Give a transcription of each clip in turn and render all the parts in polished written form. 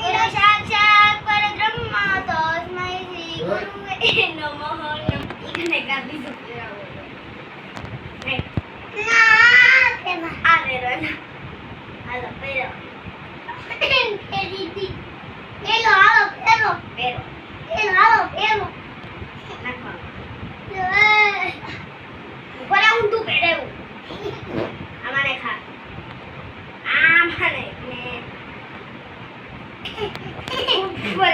गुरु साक्षात् परब्रह्म तस्मै श्री गुरुवे नमः इकने का बीजू ना तेमा आले run Alo pero editi elo nakho igual a un tu pero amane kha amane ne ऊपर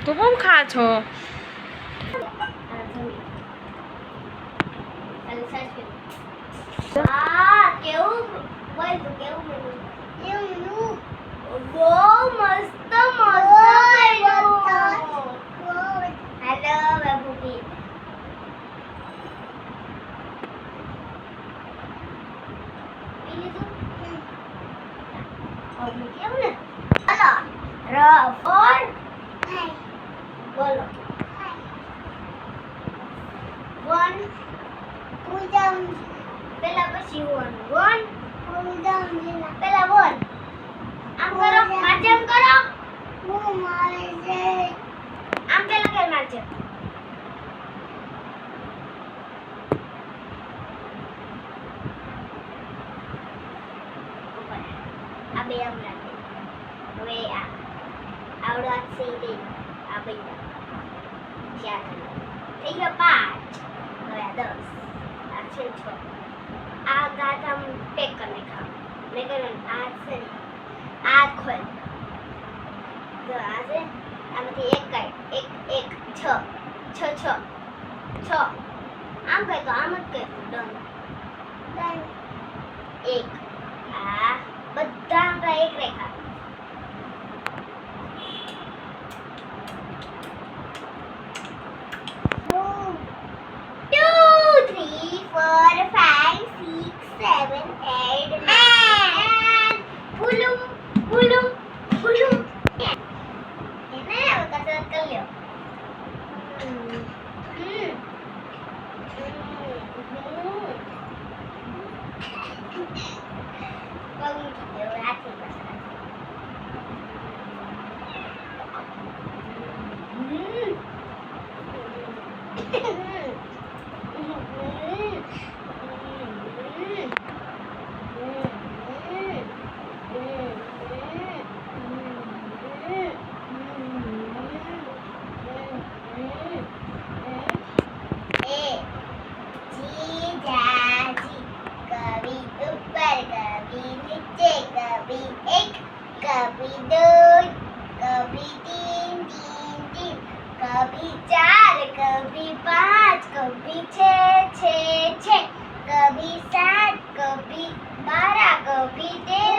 તો કેમ ખા છો? કેવું બોલ તો કેવું મેનુ બહુ મસ્ત હેલો બાબુજી પીલી તું ઓર મે કેવું ને હલો ર ફોર બોલો 1 પેલા પછી 1 પેલા 1 આમ કરો માર્જન કરો હું મારે છે આમ પેલા કે માર્જન આ બે આમ રાખે હવે આ આવડો હાથ સીધી આ બે ચાર થઈ ગયા 5 હવે આ 10 આ છે 6 આ ગાત આમ પેક કરને ખાઓ लेकिन आज से आज खोल तो आज आमથી એક કાઈ એક 6 આમ કઈ તો આમ જ કઈ ડન એક આ બધા આંકડા એક રેખા कभी 2 कभी 3 कभी 4 कभी 5 कभी 6 कभी 7 कभी 12 कभी 13